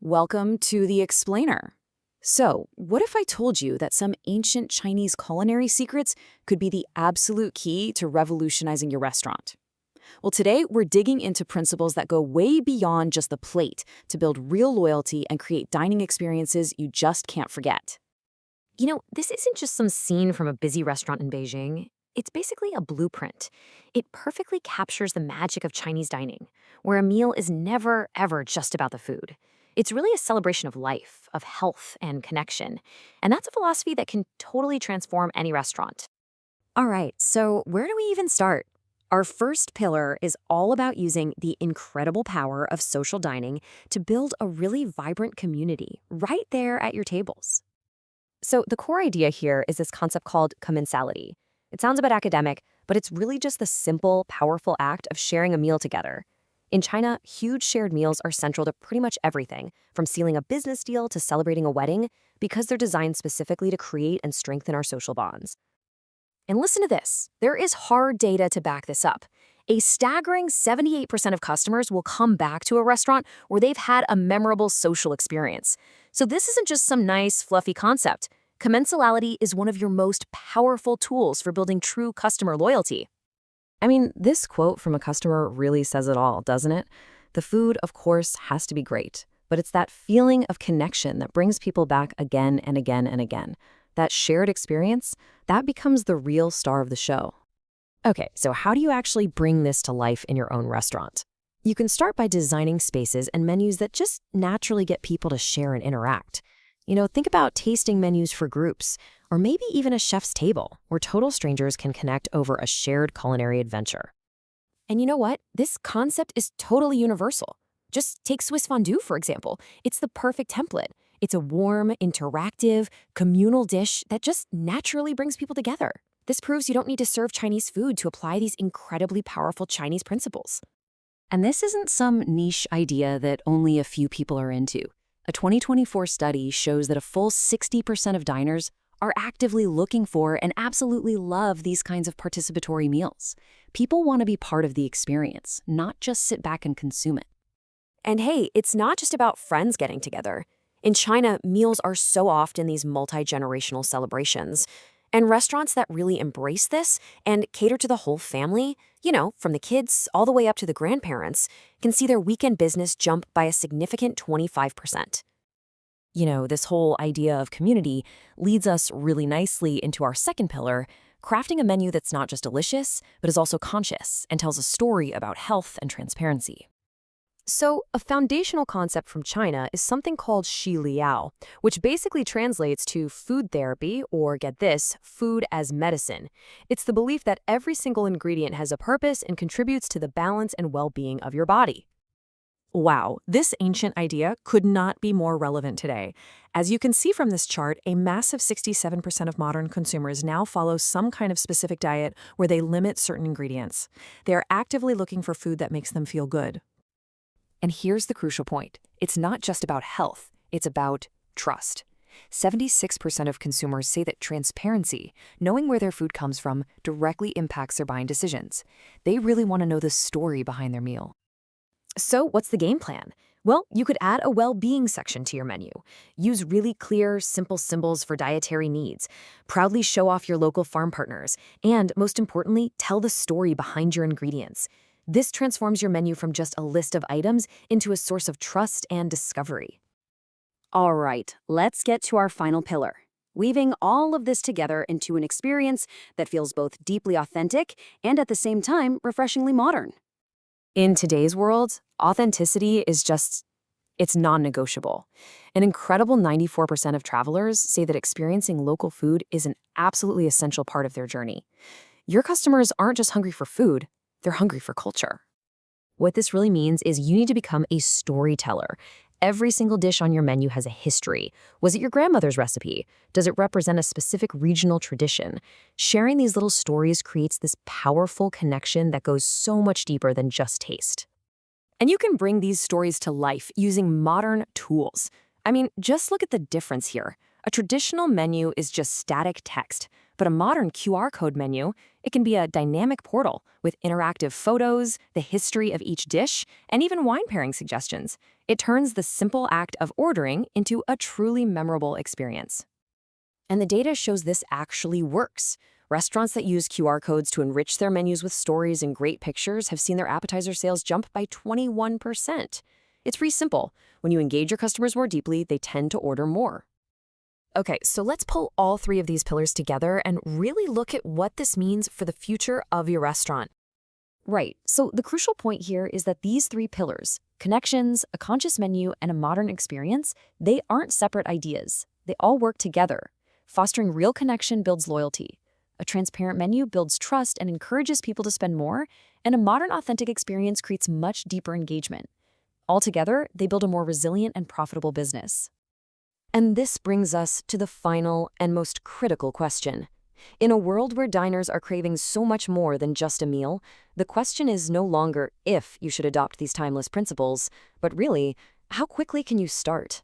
Welcome to The Explainer. So, what if I told you that some ancient Chinese culinary secrets could be the absolute key to revolutionizing your restaurant? Well, today we're digging into principles that go way beyond just the plate to build real loyalty and create dining experiences you just can't forget. This isn't just some scene from a busy restaurant in Beijing. It's basically a blueprint. It perfectly captures the magic of Chinese dining, where a meal is never, ever just about the food. It's really a celebration of life, of health, and connection. And that's a philosophy that can totally transform any restaurant. All right, so where do we even start? Our first pillar is all about using the incredible power of social dining to build a really vibrant community right there at your tables. So the core idea here is this concept called commensality. It sounds a bit academic, but it's really just the simple, powerful act of sharing a meal together. In China, huge shared meals are central to pretty much everything, from sealing a business deal to celebrating a wedding, because they're designed specifically to create and strengthen our social bonds. And listen to this. There is hard data to back this up. A staggering 78% of customers will come back to a restaurant where they've had a memorable social experience. So this isn't just some nice, fluffy concept. Commensality is one of your most powerful tools for building true customer loyalty. I mean, this quote from a customer really says it all, doesn't it? The food, of course, has to be great, but it's that feeling of connection that brings people back again and again and again. That shared experience, that becomes the real star of the show. Okay, so how do you actually bring this to life in your own restaurant? You can start by designing spaces and menus that just naturally get people to share and interact. Think about tasting menus for groups, or maybe even a chef's table, where total strangers can connect over a shared culinary adventure. And you know what? This concept is totally universal. Just take Swiss fondue, for example. It's the perfect template. It's a warm, interactive, communal dish that just naturally brings people together. This proves you don't need to serve Chinese food to apply these incredibly powerful Chinese principles. And this isn't some niche idea that only a few people are into. A 2024 study shows that a full 60% of diners are actively looking for and absolutely love these kinds of participatory meals. People want to be part of the experience, not just sit back and consume it. And hey, it's not just about friends getting together. In China, meals are so often these multi-generational celebrations. And restaurants that really embrace this and cater to the whole family, from the kids all the way up to the grandparents, can see their weekend business jump by a significant 25%. This whole idea of community leads us really nicely into our second pillar, crafting a menu that's not just delicious, but is also conscious and tells a story about health and transparency. So, a foundational concept from China is something called liao, which basically translates to food therapy, or get this, food as medicine. It's the belief that every single ingredient has a purpose and contributes to the balance and well-being of your body. Wow, this ancient idea could not be more relevant today. As you can see from this chart, a massive 67% of modern consumers now follow some kind of specific diet where they limit certain ingredients. They are actively looking for food that makes them feel good. And here's the crucial point. It's not just about health, it's about trust. 76% of consumers say that transparency, knowing where their food comes from, directly impacts their buying decisions. They really want to know the story behind their meal. So what's the game plan? Well, you could add a well-being section to your menu. Use really clear, simple symbols for dietary needs. Proudly show off your local farm partners. And most importantly, tell the story behind your ingredients. This transforms your menu from just a list of items into a source of trust and discovery. All right, let's get to our final pillar, weaving all of this together into an experience that feels both deeply authentic and at the same time refreshingly modern. In today's world, authenticity is it's non-negotiable. An incredible 94% of travelers say that experiencing local food is an absolutely essential part of their journey. Your customers aren't just hungry for food, they're hungry for culture. What this really means is you need to become a storyteller. Every single dish on your menu has a history. Was it your grandmother's recipe? Does it represent a specific regional tradition? Sharing these little stories creates this powerful connection that goes so much deeper than just taste. And you can bring these stories to life using modern tools. I mean, just look at the difference here. A traditional menu is just static text, but a modern QR code menu, it can be a dynamic portal with interactive photos, the history of each dish, and even wine pairing suggestions. It turns the simple act of ordering into a truly memorable experience. And the data shows this actually works. Restaurants that use QR codes to enrich their menus with stories and great pictures have seen their appetizer sales jump by 21%. It's pretty simple. When you engage your customers more deeply, they tend to order more. Okay, so let's pull all three of these pillars together and really look at what this means for the future of your restaurant. Right. So the crucial point here is that these three pillars, connections, a conscious menu, and a modern experience, they aren't separate ideas. They all work together. Fostering real connection builds loyalty. A transparent menu builds trust and encourages people to spend more, and a modern authentic experience creates much deeper engagement. Altogether, they build a more resilient and profitable business. And this brings us to the final and most critical question. In a world where diners are craving so much more than just a meal, the question is no longer if you should adopt these timeless principles, but really, how quickly can you start?